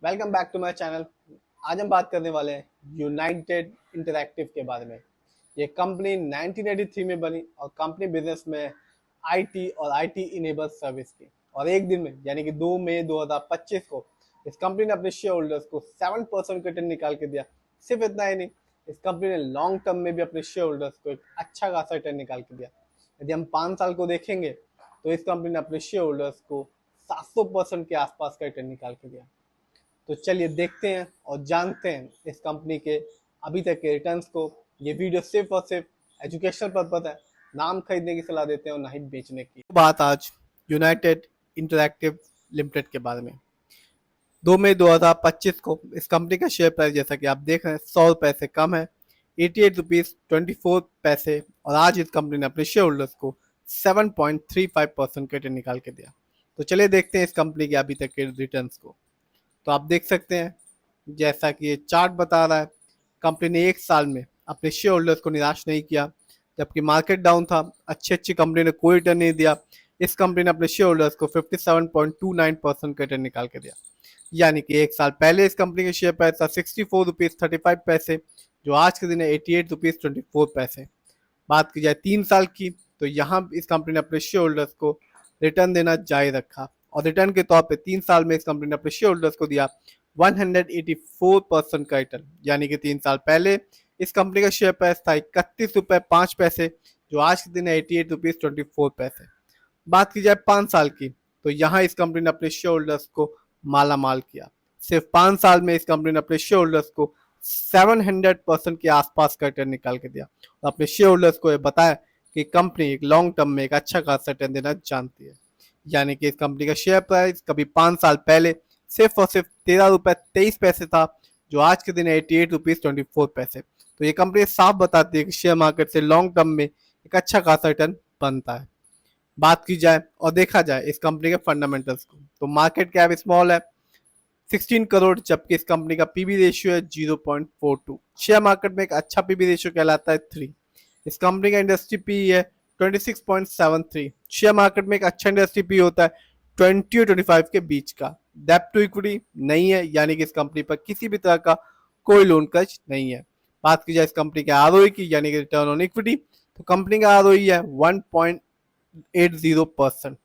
Welcome back to my channel. आज हम बात करने वाले हैं यूनाइटेड इंटरैक्टिव के बारे में। ये कंपनी 1983 में बनी और कंपनी बिजनेस में आईटी और आईटी इनेबल सर्विस की। और एक दिन में यानी कि 2 मई 2025 को इस कंपनी ने अपने शेयर होल्डर्स को 7% का रिटर्न निकाल के दिया। सिर्फ इतना ही नहीं, इस कंपनी ने लॉन्ग टर्म में भी अपने शेयर होल्डर्स को एक अच्छा खासा रिटर्न निकाल के दिया। यदि हम 5 साल को देखेंगे तो इस कंपनी ने अपने शेयर होल्डर्स को 700% के आसपास का रिटर्न निकाल के दिया। तो चलिए देखते हैं और जानते हैं इस कंपनी के अभी तक के रिटर्न्स को। ये वीडियो सिर्फ और सिर्फ एजुकेशनल पर्पज है, नाम खरीदने की सलाह देते हैं और ना ही बेचने की। बात आज यूनाइटेड इंटरैक्टिव लिमिटेड के बारे में। 2 मई 2025 को इस कंपनी का शेयर प्राइस जैसा कि आप देख रहे हैं 100 रुपए से कम है, 88 रुपीज 24 पैसे। और आज इस कंपनी ने अपने शेयर होल्डर्स को 7.35% का रिटर्न निकाल के दिया। तो चलिए देखते हैं इस कंपनी के अभी तक के रिटर्न्स को। तो आप देख सकते हैं जैसा कि ये चार्ट बता रहा है, कंपनी ने एक साल में अपने शेयर होल्डर्स को निराश नहीं किया। जबकि मार्केट डाउन था, अच्छी कंपनी ने कोई रिटर्न नहीं दिया। इस कंपनी ने अपने शेयर होल्डर्स को 57.29% का रिटर्न निकाल के दिया। यानी कि एक साल पहले इस कंपनी के शेयर प्राइस था 64 रुपीज 35 पैसे, जो आज के दिन है 88 रुपीज 24 पैसे। बात की जाए 3 साल की, तो यहाँ इस कंपनी ने अपने शेयर होल्डर्स को रिटर्न देना जारी रखा। और रिटर्न के तौर पे 3 साल में इस कंपनी ने अपने शेयर होल्डर्स को दिया 184% का रिटर्न। यानी कि 3 साल पहले इस कंपनी का शेयर प्राइस था 31 रुपए 5 पैसे, जो आज के दिन है 88 रुपीज 24 पैसे। बात की जाए 5 साल की, तो यहाँ इस कंपनी ने अपने शेयर होल्डर्स को माला माल किया। सिर्फ 5 साल में इस कंपनी ने अपने शेयर होल्डर्स को 700% के आसपास का रिटर्न निकाल के दिया और अपने शेयर होल्डर्स को ये बताया कि कंपनी एक लॉन्ग टर्म में एक अच्छा खासा रिटर्न देना जानती है। यानी कि इस कंपनी का शेयर प्राइस कभी 5 साल पहले सिर्फ और सिर्फ 13 रुपए 23 पैसे था, जो आज के दिन 88 रुपीज 24 पैसे। तो ये कंपनी साफ बताती है कि शेयर मार्केट से लॉन्ग टर्म में एक अच्छा खासा रिटर्न बनता है। बात की जाए और देखा जाए इस कंपनी के फंडामेंटल्स को, तो मार्केट कैप स्मॉल है 16 करोड़, जबकि इस कंपनी का पीबी रेशियो है 0.42। शेयर मार्केट में एक अच्छा पीबी रेशियो कहलाता है 3। इस कंपनी का इंडस्ट्री पी है 26.73। शेयर मार्केट में एक अच्छा इंडस्ट्री पी होता है 20 और 25 के बीच का। डेब्ट टू इक्विटी नहीं है, यानी कि इस कंपनी पर किसी भी तरह का कोई लोन कर्ज नहीं है। बात की जाए इस कंपनी के आरओई की, यानी कि रिटर्न ऑन इक्विटी, तो कंपनी का आरओई है 1.80%।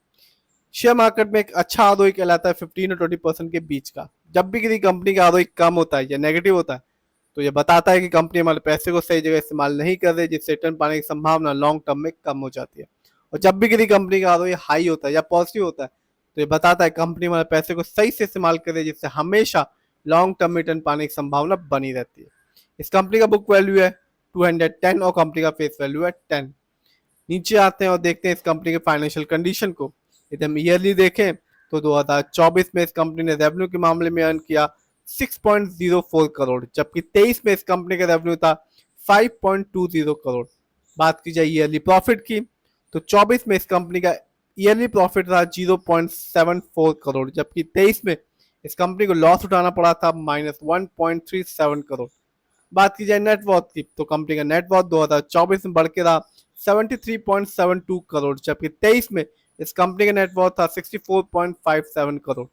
शेयर मार्केट में एक अच्छा आरओई कहलाता है 15 और 20% के बीच का। जब भी किसी कंपनी का आरओई कम होता है या नेगेटिव होता है, तो ये बताता है कि कंपनी हमारे पैसे को सही जगह इस्तेमाल नहीं कर रही, जिससे रिटर्न पाने की संभावना लॉन्ग टर्म में कम हो जाती है। और जब भी किसी कंपनी का आरओई हाई होता है या पॉजिटिव होता है, तो ये बताता है कंपनी हमारे पैसे को सही से इस्तेमाल करे, जिससे हमेशा लॉन्ग टर्म में रिटर्न पाने की संभावना बनी रहती है। इस कंपनी का बुक वैल्यू है 210 और कंपनी का फेस वैल्यू है 10। नीचे आते हैं और देखते हैं इस कंपनी के फाइनेंशियल कंडीशन को। यदि हम ईयरली देखें तो 2024 में इस कंपनी ने रेवेन्यू के मामले में अर्न किया 6.04 करोड़, जबकि 23 में इस कंपनी का रेवेन्यू था 5.20 करोड़। बात की जाए ईयरली प्रॉफिट की, तो 24 में इस कंपनी का ईयरली प्रॉफिट था 0.74 करोड़, जबकि 23 में इस कंपनी को लॉस उठाना पड़ा था -1.37 करोड़। बात की जाए नेटवर्थ की, तो कंपनी का नेटवर्थ 2024 में बढ़ के रहा 73.72 करोड़, जबकि 23 में इस कंपनी का नेटवर्थ था 64.57 करोड़।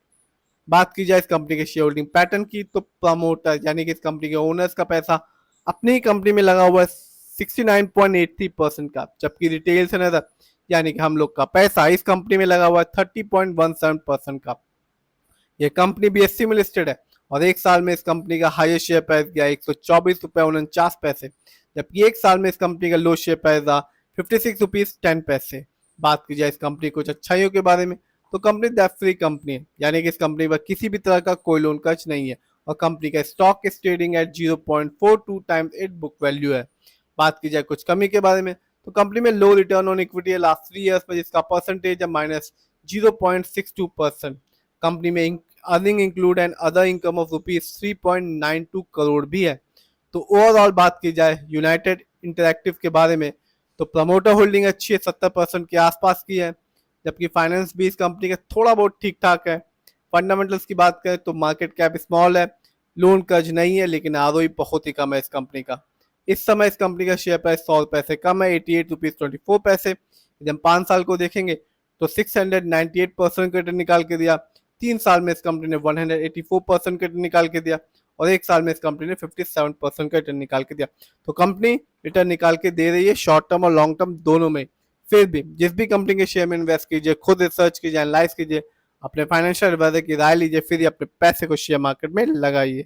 बात की जाए इस कंपनी के शेयर होल्डिंग पैटर्न की, तो प्रमोटर यानी कि इस कंपनी के ओनर्स का पैसा अपनी ही कंपनी में लगा हुआ है 69.83% का, जबकि रिटेल से नजर यानी कि हम लोग का पैसा इस कंपनी में लगा हुआ है 30.17% का। यह कंपनी बीएससी में लिस्टेड है और एक साल में इस कंपनी का हाईएस्ट शेयर प्राइस गया 124 रुपए 49 पैसे, जबकि एक साल में इस कंपनी का लो शेयर प्राइस रहा 56 रुपीज 10 पैसे। बात की जाए इस कंपनी कुछ अच्छाइयों के बारे में, तो कंपनी डेट फ्री कंपनी है, यानी कि इस कंपनी पर किसी भी तरह का कोई लोन कर्ज नहीं है और कंपनी का stock is trading at 0.42 times it book value है। बात की जाए कुछ कमी के बारे में, तो कंपनी में लो रिटर्न ऑन इक्विटी है लास्ट 3 ईयर्स में, जिसका परसेंटेज है -0.62%। कंपनी में earning include and other income of ₹3.92 crore भी है। तो ओवरऑल बात की जाए यूनाइटेड इंटरैक्टिव के बारे में, तो प्रमोटर होल्डिंग अच्छी है 70% के आसपास की है, जबकि फाइनेंस भी इस कंपनी का थोड़ा बहुत ठीक ठाक है। फंडामेंटल्स की बात करें तो मार्केट कैप स्मॉल है, लोन कर्ज नहीं है, लेकिन आरओई बहुत ही कम है इस कंपनी का। इस समय इस कंपनी का शेयर प्राइस 100 रुपए से कम है 88 रुपीज 24 पैसे। यदि हम 5 साल को देखेंगे तो 698% का रिटर्न निकाल के दिया, 3 साल में इस कंपनी ने 184% का रिटर्न निकाल के दिया और 1 साल में इस कंपनी ने 57% का रिटर्न निकाल के दिया। तो कंपनी रिटर्न निकाल के दे रही है शॉर्ट टर्म और लॉन्ग टर्म दोनों में। फिर भी जिस भी कंपनी के शेयर में इन्वेस्ट कीजिए, खुद रिसर्च कीजिए, एनालाइज कीजिए, अपने फाइनेंशियल एडवाइजर की राय लीजिए, फिर ही अपने पैसे को शेयर मार्केट में लगाइए।